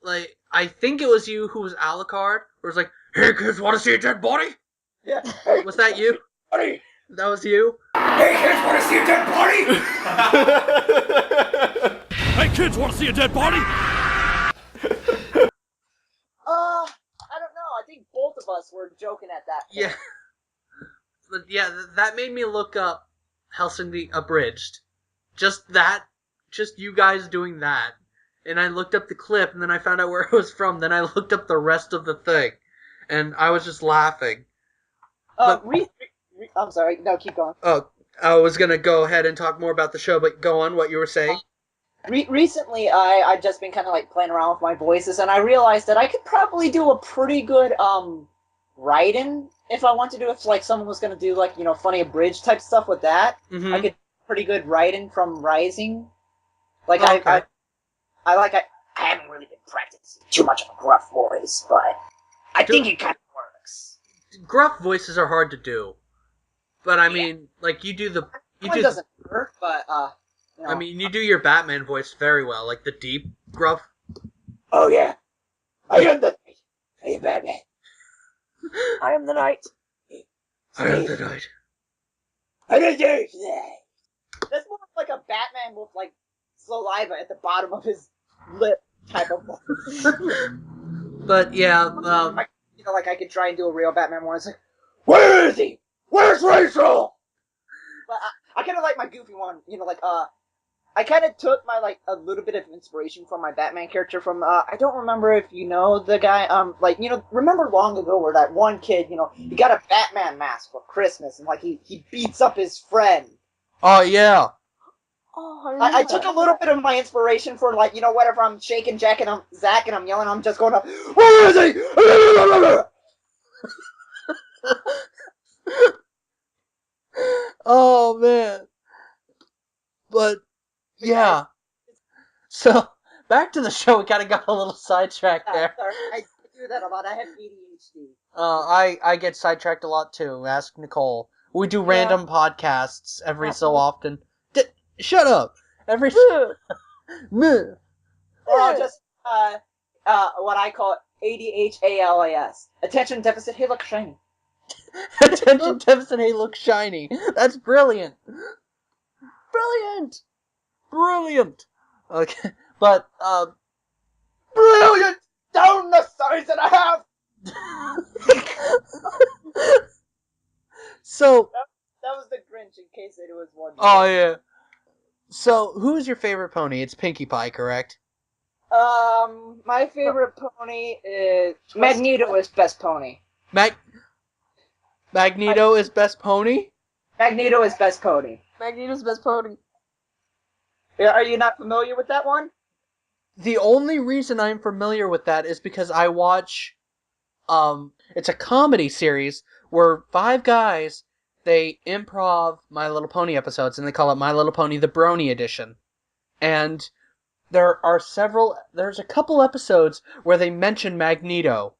like, I think it was you who was Alucard, where it's like, "Hey kids, want to see a dead body?" Yeah. Was that you? Buddy. That was you? Hey kids, want to see a dead body? Hey kids, want to see a dead body? I don't know. I think both of us were joking at that point. Yeah. But yeah, that made me look up Helsinki Abridged. Just you guys doing that. And I looked up the clip, and then I found out where it was from. Then I looked up the rest of the thing. And I was just laughing. I'm sorry. No, keep going. Oh, I was going to go ahead and talk more about the show, but go on what you were saying. Recently, I've just been kind of like playing around with my voices, and I realized that I could probably do a pretty good write-in if I want to do. If like someone was gonna do like funny abridged type stuff with that, Mm-hmm. I could pretty good write-in from Rising. Like Okay. I haven't really been practicing too much of a gruff voice, but I think it kind of works. Gruff voices are hard to do, but I mean, like you do the One doesn't hurt, but I mean, you do your Batman voice very well, like the deep gruff. Oh yeah, I am the I am Batman. I am the knight. I am the knight. I am the That's more like a Batman with like saliva at the bottom of his lip type of voice. But yeah, Like I could try and do a real Batman one. It's like, where is he? Where's Rachel? But I kind of like my goofy one. I kind of took my like a little bit of inspiration from my Batman character from I don't remember if you know the guy remember long ago where that one kid he got a Batman mask for Christmas and like he beats up his friend. oh yeah. Oh, I took a little bit of my inspiration for like whatever I'm shaking Jack and I'm Zach and I'm yelling I'm just going where is he? Oh man. But yeah. So back to the show. We kind of got a little sidetracked there. Sorry, I do that a lot. I have ADHD. I get sidetracked a lot too. Ask Nicole. We do random podcasts every so often. Shut up. Every. Meh. Or I'll just what I call ADHALAS. Attention deficit. Hey, look shiny. Attention deficit. Hey, look shiny. That's brilliant. Brilliant. Brilliant. Okay, but Brilliant. Down the size and a half. So That was the Grinch. In case it was one. oh yeah. So who's your favorite pony? It's Pinkie Pie, correct? My favorite pony is Magneto is best pony. Magneto is best pony? Magneto is best pony. Magneto's best pony. Are you not familiar with that one? The only reason I'm familiar with that is because I watch it's a comedy series where 5 guys they improv My Little Pony episodes and they call it My Little Pony the Brony edition. And there's a couple episodes where they mention Magneto.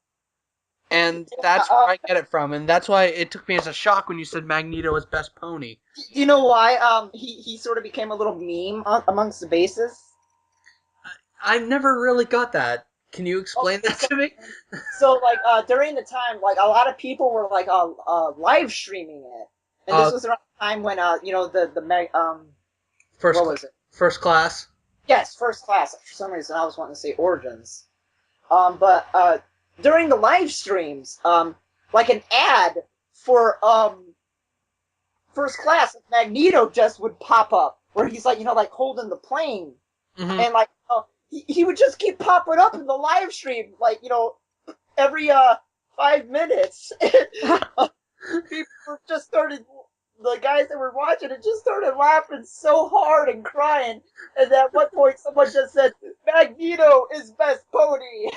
And that's where I get it from, and that's why it took me as a shock when you said Magneto is best pony. You know why? He sort of became a little meme amongst the bases. I never really got that. Can you explain that to me? So, like, during the time, like, a lot of people were, like, live streaming it. And this was around the time when, First, what was it? First Class? Yes, First Class. For some reason, I was wanting to say Origins. But during the live streams, like, an ad for, First Class, Magneto just would pop up, where he's, like, like, holding the plane. Mm-hmm. And, like, he would just keep popping up in the live stream, like, every 5 minutes. People just started, the guys that were watching it just started laughing so hard and crying. And at one point, someone just said, Magneto is best pony.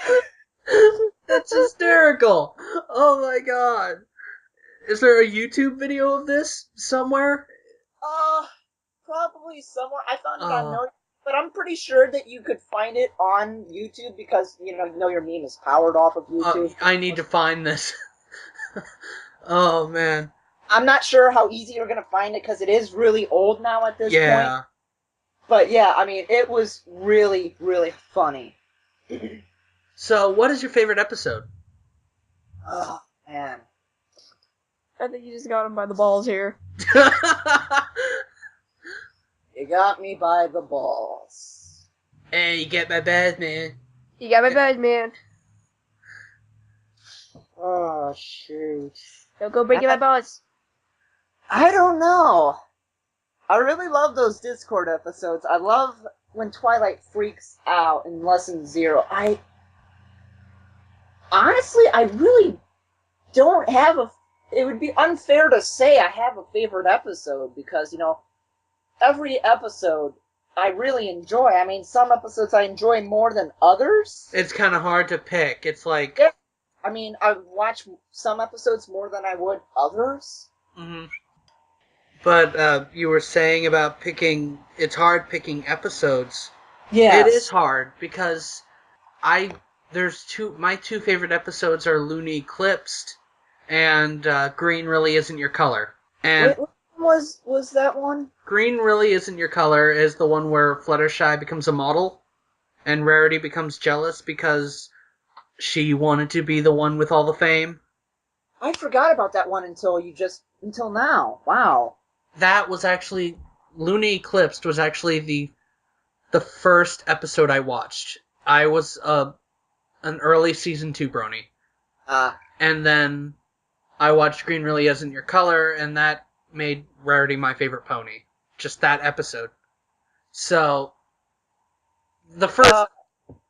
That's hysterical. Oh my god. Is there a YouTube video of this somewhere? Probably somewhere. I found it on No, but I'm pretty sure that you could find it on YouTube because, your meme is powered off of YouTube. I need to find this. Oh, man. I'm not sure how easy you're going to find it because it is really old now at this point. But yeah, I mean, it was really, really funny. So, what is your favorite episode? Oh, man. I think you just got him by the balls here. You got me by the balls. Hey, you get my bad, man. You got my bad, man. Oh, shoot. Don't go breaking my balls. I don't know. I really love those Discord episodes. I love when Twilight freaks out in Lesson 0. Honestly, I really don't have it would be unfair to say I have a favorite episode because, every episode I really enjoy. I mean, some episodes I enjoy more than others. It's kind of hard to pick. It's like... Yeah. I mean, I watch some episodes more than I would others. Mm-hmm. But you were saying about picking... It's hard picking episodes. Yes. It is hard, because my two favorite episodes are Looney Eclipsed and Green Really Isn't Your Color. And What was that one? Green Really Isn't Your Color is the one where Fluttershy becomes a model, and Rarity becomes jealous because she wanted to be the one with all the fame. I forgot about that one until now. Wow. That was actually... Looney Eclipsed was actually the first episode I watched. I was an early season 2 brony. And then I watched Green Really Isn't Your Color, and that made Rarity my favorite pony. Just that episode. So, the first...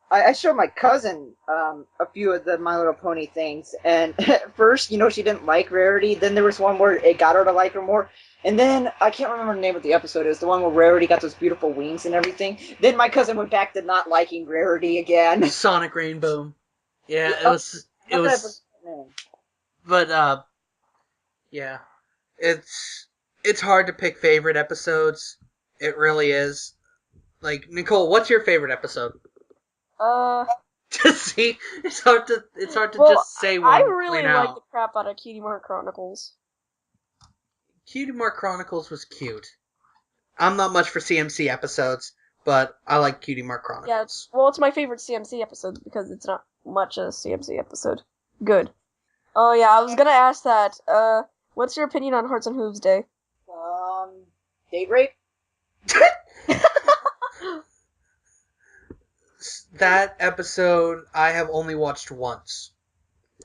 I showed my cousin a few of the My Little Pony things, and at first, she didn't like Rarity. Then there was one where it got her to like her more. And then, I can't remember the name of the episode. It was the one where Rarity got those beautiful wings and everything. Then my cousin went back to not liking Rarity again. Sonic Rainbow. Yeah, it was... But, yeah. It's hard to pick favorite episodes. It really is. Like, Nicole, what's your favorite episode? See, it's hard to just say one. I really out. like the crap out of Cutie Mark Chronicles. Cutie Mark Chronicles was cute. I'm not much for CMC episodes, but I like Cutie Mark Chronicles. Yeah, it's my favorite CMC episode because it's not much a CMC episode. Good. Oh yeah, I was gonna ask that. What's your opinion on Hearts and Hooves Day? Date rape? That episode I have only watched once.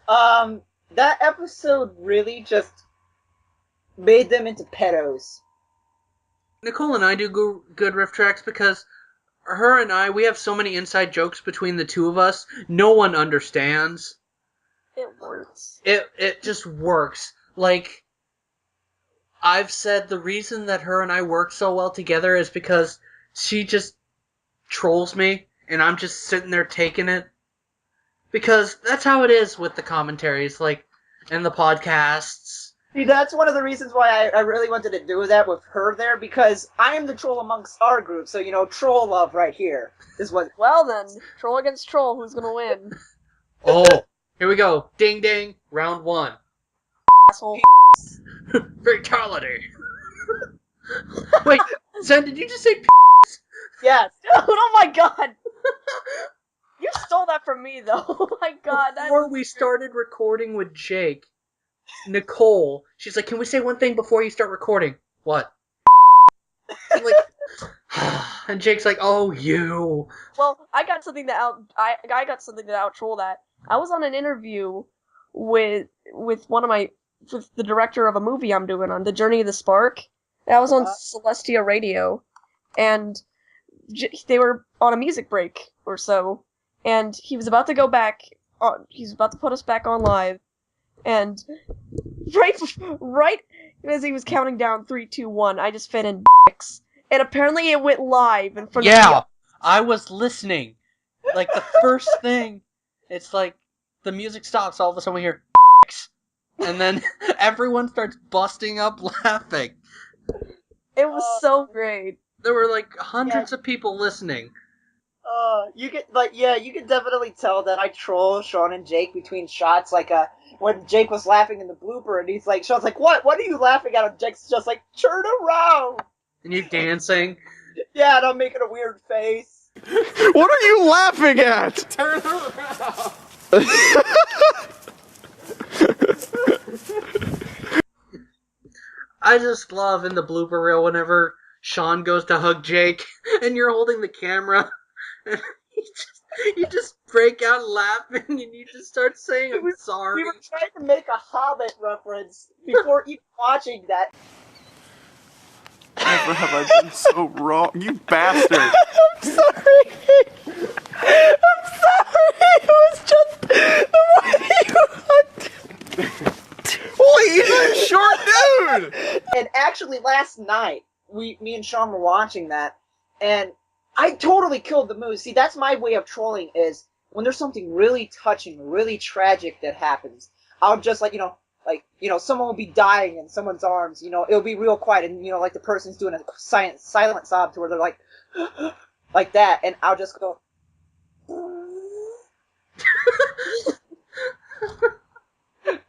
That episode really just made them into pedos. Nicole and I do good riff tracks because her and I, we have so many inside jokes between the two of us, no one understands. It works. It just works. Like, I've said the reason that her and I work so well together is because she just trolls me, and I'm just sitting there taking it. Because that's how it is with the commentaries, like, and the podcasts. See, that's one of the reasons why I really wanted to do that with her there, because I am the troll amongst our group, so, troll love right here is what... Well then, troll against troll, who's gonna win? Oh, here we go. Ding ding, round 1. Asshole. Fatality. Wait, Zen, did you just say Yes. Oh my god! You stole that from me, though. Oh my god. Before we started recording with Jake, Nicole, she's like, can we say one thing before you start recording? What? I'm like, and Jake's like, oh, you. Well, I got something to out troll that. I was on an interview with the director of a movie I'm doing on The Journey of the Spark. That was on Celestia Radio, and they were on a music break or so, and he was about to go back on. He's about to put us back on live, and right as he was counting down 3, 2, 1, I just fed in dicks, and apparently it went live in front of me. Yeah, I was listening. Like the first thing, it's like the music stops. All of a sudden we hear dicks, and then everyone starts busting up laughing. It was so great. There were like hundreds of people listening. You could definitely tell that I troll Sean and Jake between shots, like, when Jake was laughing in the blooper, and he's like, Sean's like, what are you laughing at? And Jake's just like, turn around! And you're dancing. Yeah, and I'm making a weird face. What are you laughing at? Turn around. I just love in the blooper reel whenever Sean goes to hug Jake and you're holding the camera and you just break out laughing and you just start saying, I'm sorry. We were trying to make a Hobbit reference before even watching that. Never have I been so wrong, you bastard! I'm sorry! It was just the way you hugged. Well, he's a short dude! And actually, last night, me and Sean were watching that, And I totally killed the mood. See, that's my way of trolling is when there's something really touching, really tragic that happens, I'll just someone will be dying in someone's arms, it'll be real quiet and, like the person's doing a silent sob to where they're like, like that, and I'll just go,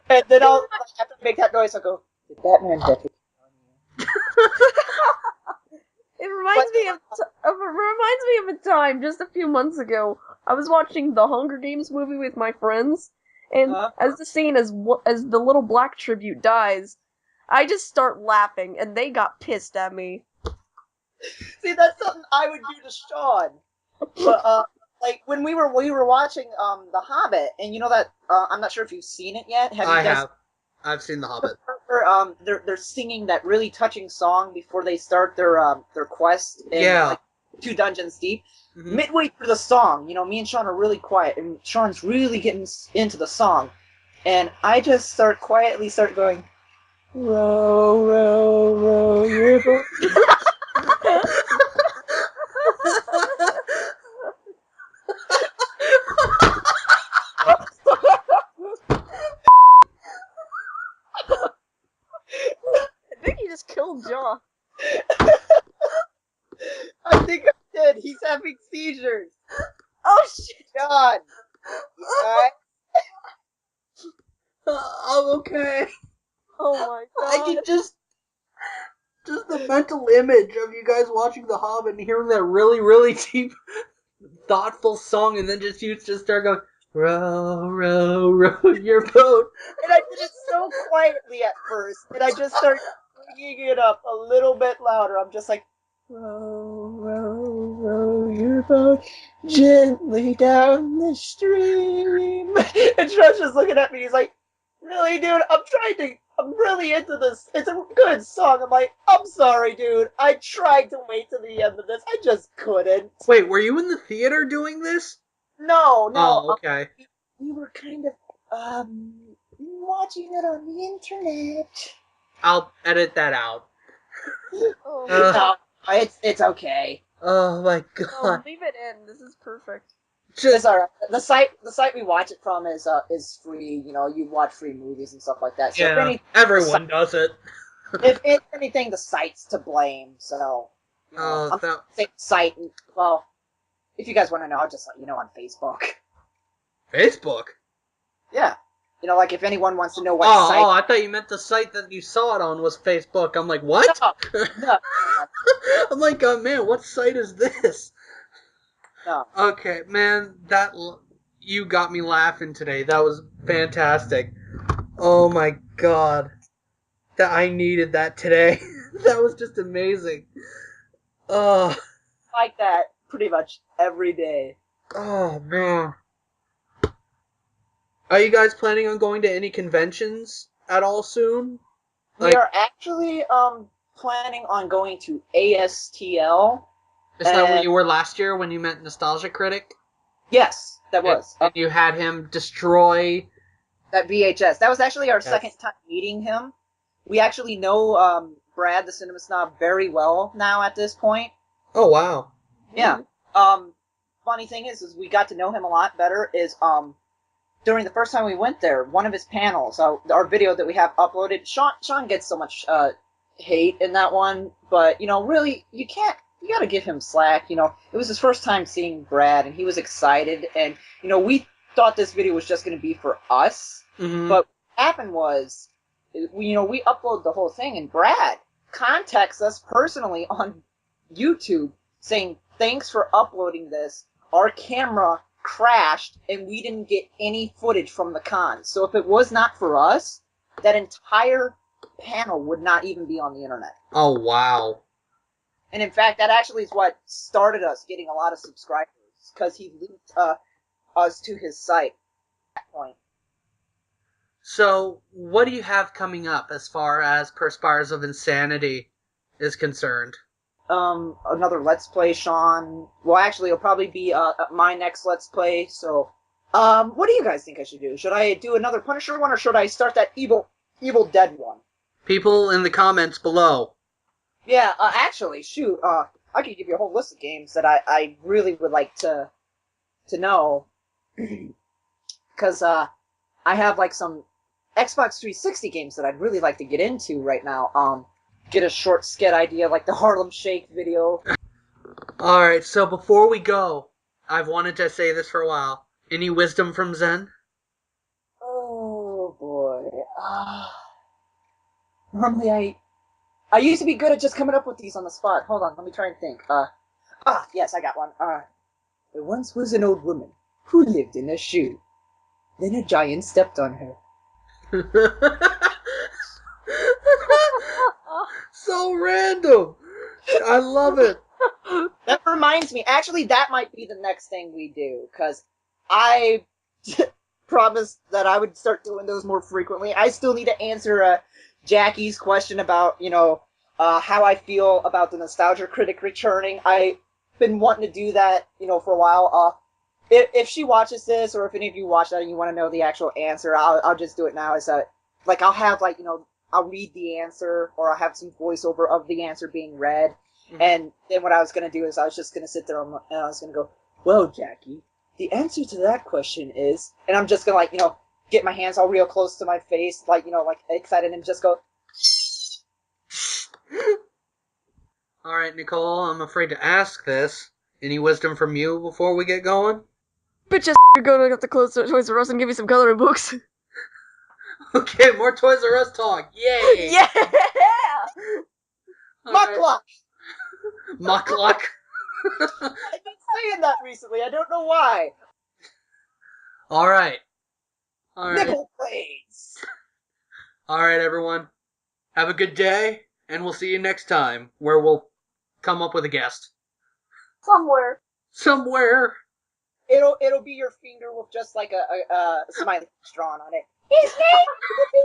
and then I'll, after I make that noise, I'll go, did Batman defecate on you? It reminds me of a time just a few months ago. I was watching the Hunger Games movie with my friends, and as the scene as the little black tribute dies, I just start laughing, and they got pissed at me. See, that's something I would do to Sean. But like when we were watching The Hobbit, and you know that I'm not sure if you've seen it yet. I have. I've seen The Hobbit. They're singing that really touching song before they start their quest in like 2 dungeons deep. Mm-hmm. Midway through the song, me and Sean are really quiet, and Sean's really getting into the song, and I just quietly start going, row, row, row, your boat. I think he just killed John. I think I did. He's having seizures. Oh shit! God. Alright. I'm okay. Oh my god! I can just the mental image of you guys watching The Hobbit and hearing that really, really deep, thoughtful song, and then you just start going, row, row, row your boat. And I did it so quietly at first, and I just started bringing it up a little bit louder. I'm just like, row, row, row your boat gently down the stream. And Josh is looking at me, he's like, really, dude? I'm really into this. It's a good song. I'm like, I'm sorry, dude. I tried to wait to the end of this. I just couldn't. Wait, were you in the theater doing this? No. Oh, okay. We were kind of, watching it on the internet. I'll edit that out. Oh, No, it's okay. Oh my no, god. leave it in. This is perfect. It's alright. The site we watch it from is free. You watch free movies and stuff like that. So yeah, everyone does it. if anything, the site's to blame. So I'm saying the site. Well, if you guys want to know, I'll just let you know on Facebook. Facebook? Yeah. Like if anyone wants to know what site. Oh, I thought you meant the site that you saw it on was Facebook. I'm like, what? No. I'm like, oh man, what site is this? No. Okay, man, you got me laughing today. That was fantastic. Oh my god. I needed that today. That was just amazing. Oh. Like that pretty much every day. Oh man. Are you guys planning on going to any conventions at all soon? We are actually planning on going to ASTL. Is that where you were last year when you met Nostalgia Critic? Yes, that was. And you had him destroy that VHS. That was actually our second time meeting him. We actually know Brad, the Cinema Snob, very well now at this point. Oh, wow. Yeah. Funny thing is we got to know him a lot better is during the first time we went there, one of his panels, our video that we have uploaded, Sean gets so much hate in that one, but, really, you gotta give him slack, it was his first time seeing Brad, and he was excited, and, we thought this video was just gonna be for us, but what happened was, we upload the whole thing, and Brad contacts us personally on YouTube, saying, thanks for uploading this, our camera crashed, and we didn't get any footage from the con, so if it was not for us, that entire panel would not even be on the internet. Oh, wow. And in fact, that actually is what started us getting a lot of subscribers, because he linked us to his site at that point. So, what do you have coming up as far as Perspires of Insanity is concerned? Another Let's Play, Sean. Well, actually, it'll probably be my next Let's Play, so... what do you guys think I should do? Should I do another Punisher one, or should I start that Evil Dead one? People in the comments below. Yeah, actually, shoot, I could give you a whole list of games that I really would like to know. Because I have like some Xbox 360 games that I'd really like to get into right now. Get a short skit idea like the Harlem Shake video. Alright, so before we go, I've wanted to say this for a while. Any wisdom from Zen? Oh boy. Normally I used to be good at just coming up with these on the spot. Hold on, let me try and think. Yes, I got one. There once was an old woman who lived in a shoe. Then a giant stepped on her. So random! I love it. That reminds me, actually, that might be the next thing we do, because I promised that I would start doing those more frequently. I still need to answer Jackie's question about, how I feel about the Nostalgia Critic returning. I've been wanting to do that, for a while. If she watches this, or if any of you watch that and you want to know the actual answer, I'll just do it now. I'll have, I'll read the answer, or I'll have some voiceover of the answer being read. Mm-hmm. And then what I was going to do is I was just going to sit there and I was going to go, well, Jackie, the answer to that question is, and I'm just going to, get my hands all real close to my face, excited, and just go. Alright, Nicole, I'm afraid to ask this. Any wisdom from you before we get going? Bitches, you're gonna have to close the Toys R Us and give me some coloring books. Okay, more Toys R Us talk. Yay! Yeah! Muckluck! Muckluck. I've been saying that recently. I don't know why. Alright. Nickel blades! Alright, everyone. Have a good day, and we'll see you next time, where we'll come up with a guest. Somewhere. It'll be your finger with just like a smiley face drawn on it. His name will be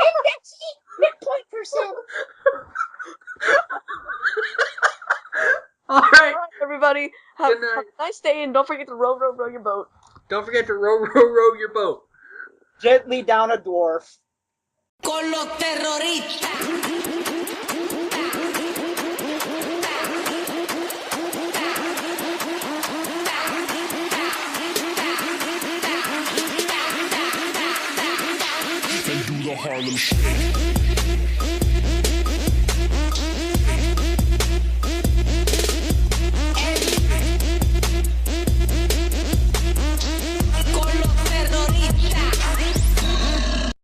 Indexy McPoint Alright. Everybody, have Good night. a nice day, and don't forget to row your boat. Don't forget to row your boat. Gently down a dwarf. Con los terroristas. And do the Harlem Shake.